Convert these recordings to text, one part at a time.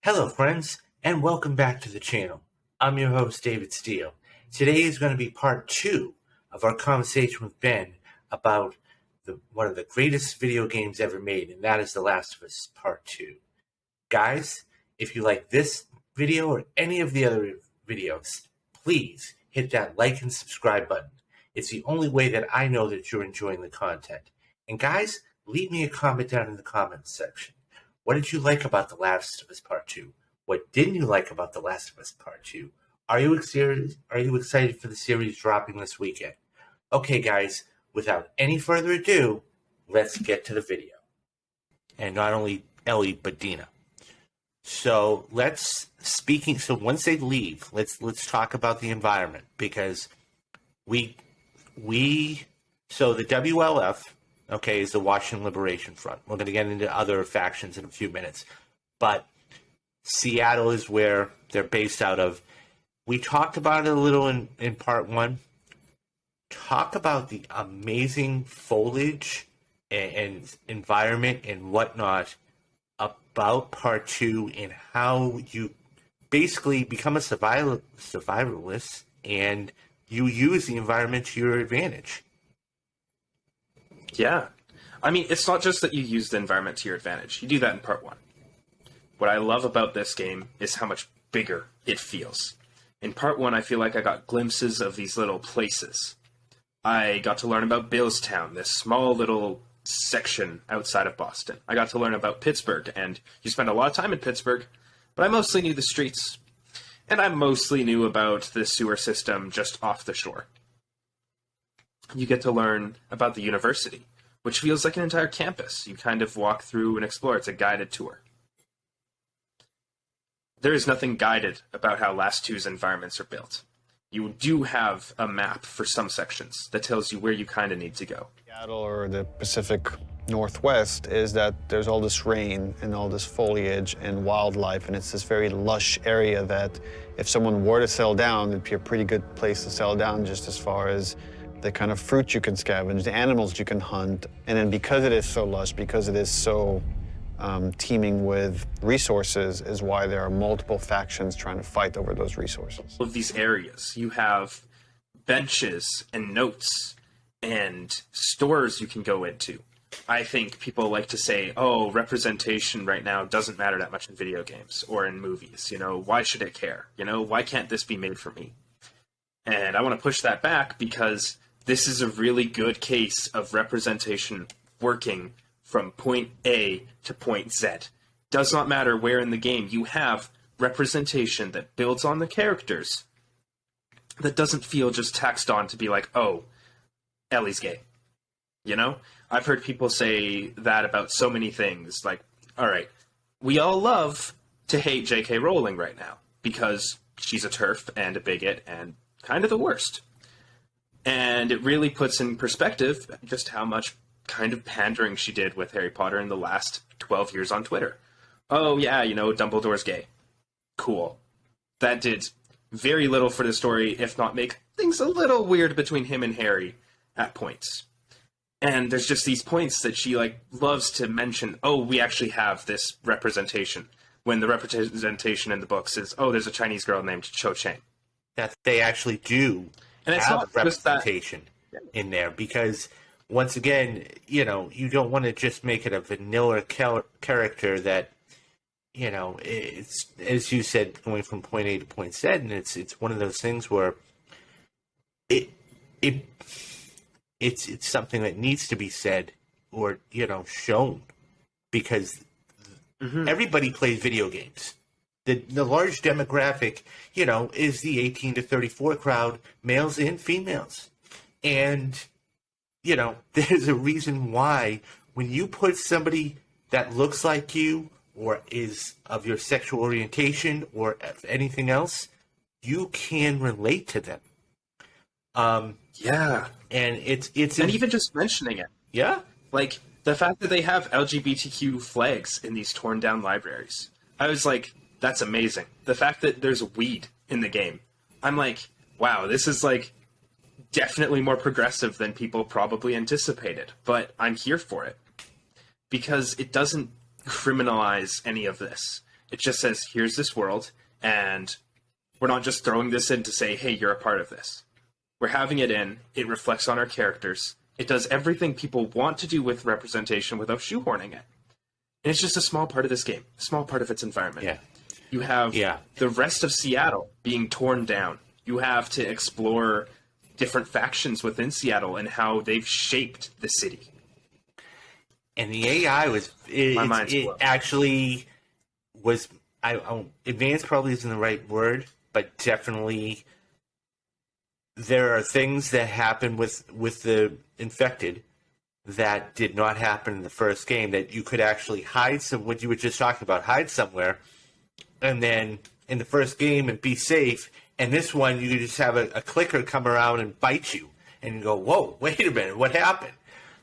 Hello, friends, and welcome back to the channel. I'm your host, David Steele. Today is going to be part 2 of our conversation with Ben about one of the greatest video games ever made, and that is The Last of Us Part 2. Guys, if you like this video or any of the other videos, please hit that like and subscribe button. It's the only way that I know that you're enjoying the content. And guys, leave me a comment down in the comments section. What did you like about The Last of Us Part 2? What didn't you like about The Last of Us Part 2? Are you excited for the series dropping this weekend? Okay, guys, without any further ado, let's get to the video. And not only Ellie, but Dina. So once they leave, let's talk about the environment, because so the WLF, okay, is the Washington Liberation Front. We're going to get into other factions in a few minutes. But Seattle is where they're based out of. We talked about it a little in part 1. Talk about the amazing foliage and environment and whatnot about part 2 and how you basically become a survivalist and you use the environment to your advantage. Yeah. I mean, it's not just that you use the environment to your advantage. You do that in part 1. What I love about this game is how much bigger it feels. In part 1, I feel like I got glimpses of these little places. I got to learn about Billstown, this small little section outside of Boston. I got to learn about Pittsburgh, and you spend a lot of time in Pittsburgh, but I mostly knew the streets. And I mostly knew about the sewer system just off the shore. You get to learn about the university, which feels like an entire campus. You kind of walk through and explore. It's a guided tour. There is nothing guided about how Last 2's environments are built. You do have a map for some sections that tells you where you kind of need to go. Seattle or the Pacific Northwest is that there's all this rain and all this foliage and wildlife, and it's this very lush area that if someone were to settle down, it'd be a pretty good place to settle down, just as far as the kind of fruit you can scavenge, the animals you can hunt. And then because it is so lush, because it is so teeming with resources, is why there are multiple factions trying to fight over those resources. Of these areas, you have benches and notes and stores you can go into. I think people like to say, oh, representation right now doesn't matter that much in video games or in movies. You know, why should it care? You know, why can't this be made for me? And I want to push that back because this is a really good case of representation working from point A to point Z. Does not matter where in the game you have representation that builds on the characters, that doesn't feel just taxed on to be like, oh, Ellie's gay. You know? I've heard people say that about so many things. Like, all right, we all love to hate J.K. Rowling right now because she's a TERF and a bigot and kind of the worst. And it really puts in perspective just how much kind of pandering she did with Harry Potter in the last 12 years on Twitter. Oh, yeah, you know, Dumbledore's gay. Cool. That did very little for the story, if not make things a little weird between him and Harry at points. And there's just these points that she, like, loves to mention, oh, we actually have this representation, when the representation in the books is, oh, there's a Chinese girl named Cho Chang. That they actually do and it's have not representation in there, because once again, you know, you don't want to just make it a vanilla character that, you know, it's, as you said, going from point A to point Z, and it's one of those things where it's something that needs to be said or, you know, shown, because everybody plays video games. The large demographic, you know, is the 18 to 34 crowd, males and females. And, you know, there's a reason why when you put somebody that looks like you or is of your sexual orientation or anything else, you can relate to them. Yeah. And it's and even just mentioning it. Yeah. Like, the fact that they have LGBTQ flags in these torn down libraries. I was like, that's amazing. The fact that there's weed in the game. I'm like, wow, this is like definitely more progressive than people probably anticipated. But I'm here for it. Because it doesn't criminalize any of this. It just says, here's this world, and we're not just throwing this in to say, hey, you're a part of this. We're having it in. It reflects on our characters. It does everything people want to do with representation without shoehorning it. And it's just a small part of this game, a small part of its environment. Yeah. You have the rest of Seattle being torn down. You have to explore different factions within Seattle and how they've shaped the city. And the AI was actually was advanced probably isn't the right word, but definitely there are things that happen with the infected that did not happen in the first game, that you could actually hide what you were just talking about, hide somewhere, and then in the first game and be safe. And this one, you just have a clicker come around and bite you, and you go, whoa, wait a minute, what happened?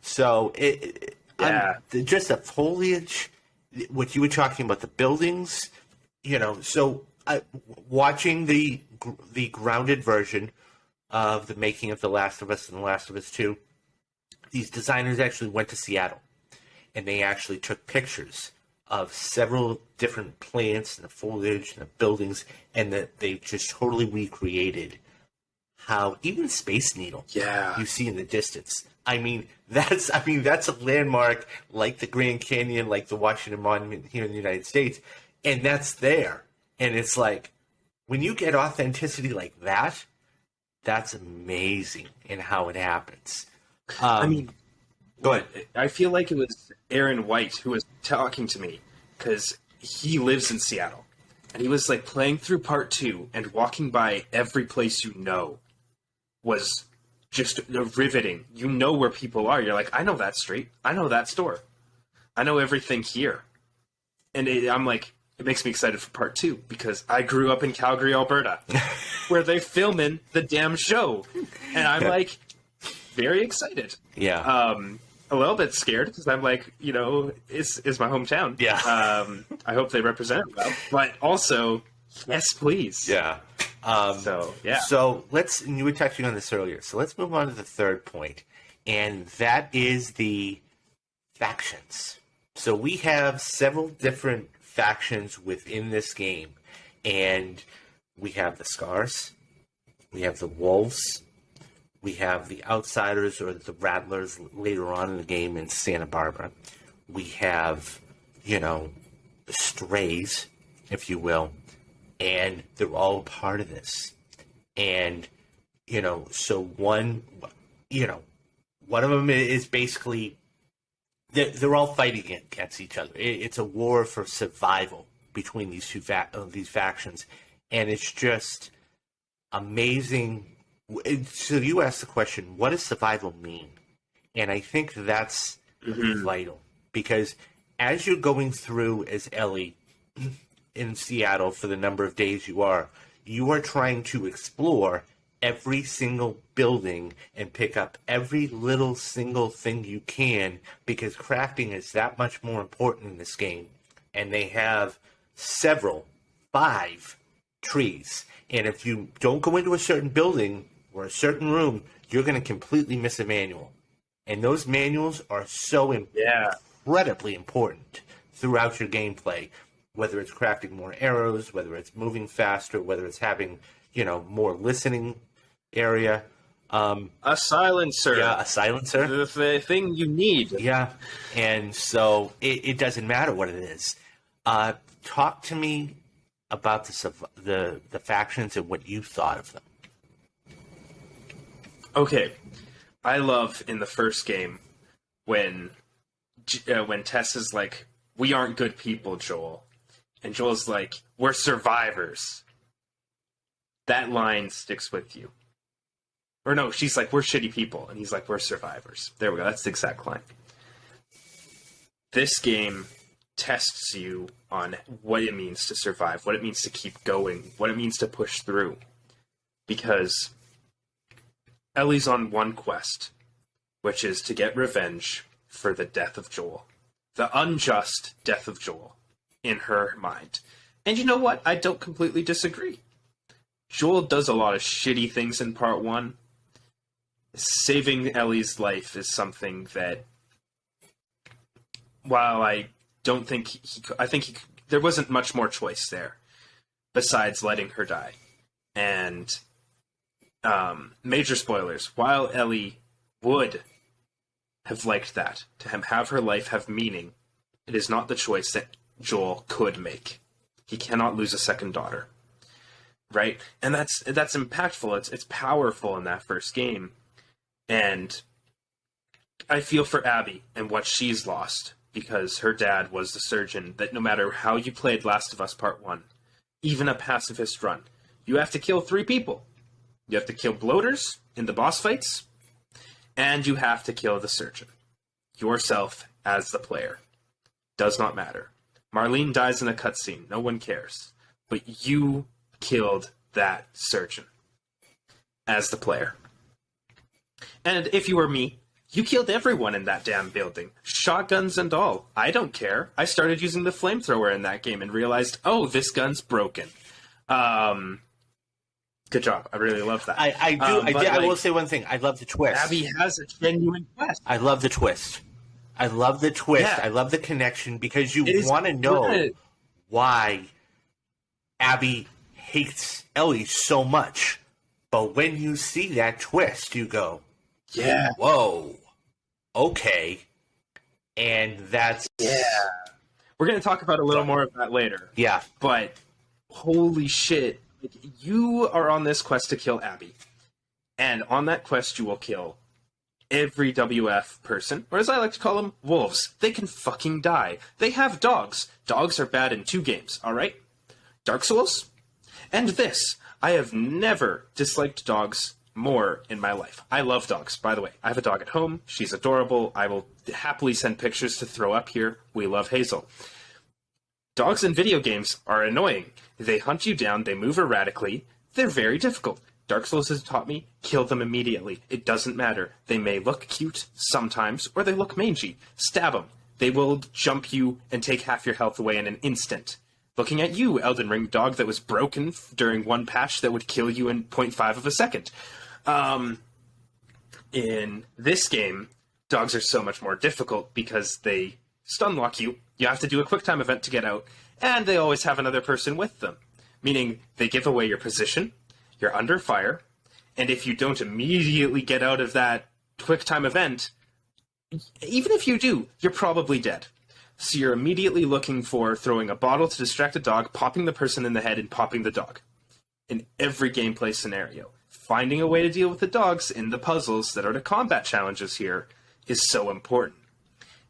So just the foliage, what you were talking about, the buildings, so watching the grounded version of the making of The Last of Us and The Last of Us 2, these designers actually went to Seattle, and they actually took pictures of several different plants and the foliage and the buildings, and that they just totally recreated how even Space Needle you see in the distance. That's a landmark like the Grand Canyon, like the Washington Monument here in the United States, and that's there. And it's like, when you get authenticity like that, that's amazing in how it happens. Go ahead. I feel like it was Aaron White who was talking to me, because he lives in Seattle, and he was like playing through part 2 and walking by every place was just riveting. You know where people are. You're like, I know that street. I know that store. I know everything here. And I'm like, it makes me excited for part 2, because I grew up in Calgary, Alberta, where they're filming the damn show. And I'm like, very excited. Yeah. A little bit scared, because I'm like, it's my hometown. Yeah. I hope they represent it well. But also, yes, please. Yeah. So and you were touching on this earlier, so let's move on to the third point, and that is the factions. So we have several different factions within this game, and we have the Scars, we have the Wolves, we have the Outsiders or the Rattlers later on in the game in Santa Barbara. We have, the Strays, if you will, and they're all part of this. And, so one of them is basically, they're all fighting against each other. It's a war for survival between these these factions. And it's just amazing. So you asked the question, what does survival mean? And I think that's vital, because as you're going through as Ellie in Seattle for the number of days you are trying to explore every single building and pick up every little single thing you can, because crafting is that much more important in this game. And they have 5 trees. And if you don't go into a certain building or a certain room, you're going to completely miss a manual. And those manuals are so incredibly important throughout your gameplay, whether it's crafting more arrows, whether it's moving faster, whether it's having, more listening area. A silencer. Yeah, a silencer. The thing you need. Yeah. And so it doesn't matter what it is. Talk to me about the factions and what you thought of them. Okay, I love in the first game when Tess is like, "We aren't good people, Joel," and Joel's like, "We're survivors." That line sticks with you. Or no, she's like, "We're shitty people," and he's like, "We're survivors." There we go. That's the exact line. This game tests you on what it means to survive, what it means to keep going, what it means to push through, because Ellie's on one quest, which is to get revenge for the death of Joel. The unjust death of Joel, in her mind. And you know what? I don't completely disagree. Joel does a lot of shitty things in part 1. Saving Ellie's life is something that, while I don't think I think he there wasn't much more choice there besides letting her die. And major spoilers, while Ellie would have liked that, to have her life have meaning, it is not the choice that Joel could make. He cannot lose a second daughter. Right? And that's impactful. It's powerful in that first game. And I feel for Abby and what she's lost, because her dad was the surgeon that no matter how you played Last of Us Part 1, even a pacifist run, you have to kill 3 people. You have to kill bloaters in the boss fights, and you have to kill the surgeon. Yourself as the player. Does not matter. Marlene dies in a cutscene. No one cares. But you killed that surgeon as the player. And if you were me, you killed everyone in that damn building. Shotguns and all. I don't care. I started using the flamethrower in that game and realized, oh, this gun's broken. Good job. I really love that. I do. I will say one thing. I love the twist. Abby has a genuine quest. I love the twist. I love the twist. Yeah. I love the connection, because you want to know why Abby hates Ellie so much. But when you see that twist, you go, yeah, whoa, okay. And that's... Yeah. We're going to talk about a little more of that later. Yeah. But holy shit. You are on this quest to kill Abby. And on that quest, you will kill every WF person, or as I like to call them, wolves. They can fucking die. They have dogs. Dogs are bad in 2 games, alright? Dark Souls, and this. I have never disliked dogs more in my life. I love dogs, by the way. I have a dog at home. She's adorable. I will happily send pictures to throw up here. We love Hazel. Dogs in video games are annoying. They hunt you down. They move erratically. They're very difficult. Dark Souls has taught me, kill them immediately. It doesn't matter. They may look cute sometimes, or they look mangy. Stab them. They will jump you and take half your health away in an instant. Looking at you, Elden Ring dog that was broken during one patch that would kill you in 0.5 of a second. In this game, dogs are so much more difficult because they stun lock you. You have to do a quick time event to get out, and they always have another person with them. Meaning they give away your position, you're under fire, and if you don't immediately get out of that quick time event, even if you do, you're probably dead. So you're immediately looking for throwing a bottle to distract a dog, popping the person in the head, and popping the dog. In every gameplay scenario. Finding a way to deal with the dogs in the puzzles that are the combat challenges here is so important.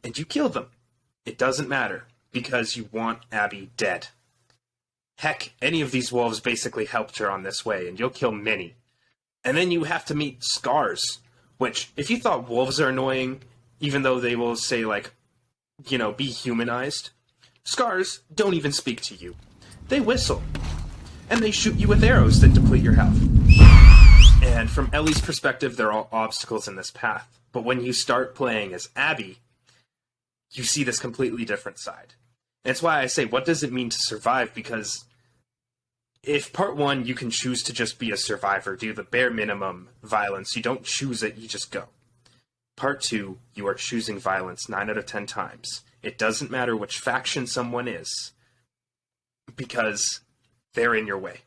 And you kill them. It doesn't matter, because you want Abby dead. Heck, any of these wolves basically helped her on this way, and you'll kill many. And then you have to meet Scars, which, if you thought wolves are annoying, even though they will say, like, you know, be humanized, Scars don't even speak to you. They whistle. And they shoot you with arrows that deplete your health. And from Ellie's perspective, they're all obstacles in this path. But when you start playing as Abby, you see this completely different side. And it's why I say, what does it mean to survive? Because if part 1, you can choose to just be a survivor, do the bare minimum violence, you don't choose it, you just go. Part 2, you are choosing violence 9 out of 10 times. It doesn't matter which faction someone is, because they're in your way.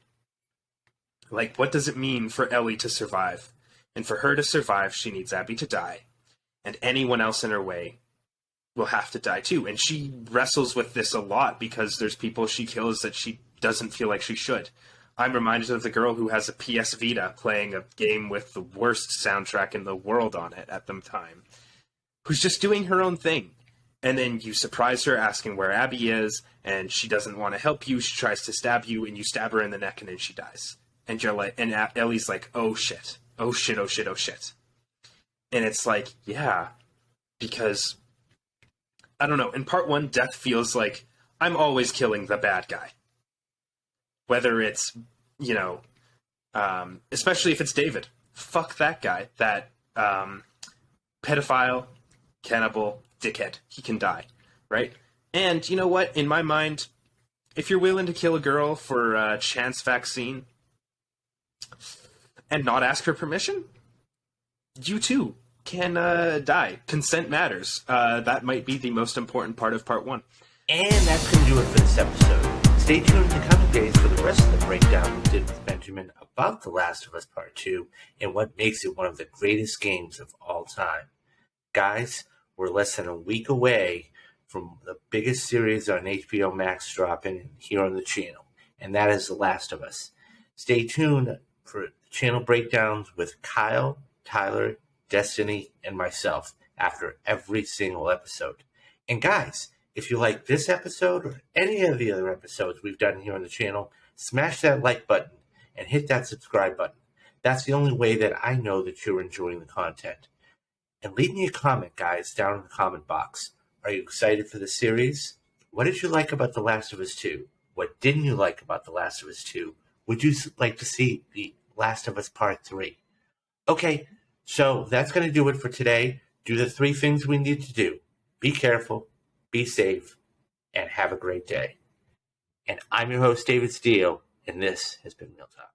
Like, what does it mean for Ellie to survive? And for her to survive, she needs Abby to die. And anyone else in her way will have to die too. And she wrestles with this a lot because there's people she kills that she doesn't feel like she should. I'm reminded of the girl who has a PS Vita playing a game with the worst soundtrack in the world on it at the time, who's just doing her own thing. And then you surprise her asking where Abby is, and she doesn't want to help you. She tries to stab you, and you stab her in the neck, and then she dies. And you're like, and Ellie's like, oh shit, oh shit, oh shit, oh shit. And it's like, yeah, because, I don't know, in part 1, death feels like I'm always killing the bad guy. Whether it's, you know, especially if it's David. Fuck that guy, that pedophile, cannibal, dickhead. He can die, right? And you know what? In my mind, if you're willing to kill a girl for a chance vaccine and not ask her permission, you too can die. Consent matters. That might be the most important part of part 1. And that's going to do it for this episode. Stay tuned in the coming days for the rest of the breakdown we did with Benjamin about The Last of Us Part 2 and what makes it one of the greatest games of all time. Guys, we're less than a week away from the biggest series on HBO Max dropping here on the channel, and that is The Last of Us. Stay tuned for channel breakdowns with Kyle, Tyler, Destiny, and myself after every single episode. And guys, if you like this episode or any of the other episodes we've done here on the channel, smash that like button and hit that subscribe button. That's the only way that I know that you're enjoying the content. And leave me a comment, guys, down in the comment box. Are you excited for the series? What did you like about The Last of Us 2? What didn't you like about The Last of Us 2? Would you like to see The Last of Us Part 3? Okay, so that's going to do it for today. Do the 3 things we need to do. Be careful, be safe, and have a great day. And I'm your host, David Steele, and this has been Meal Talk.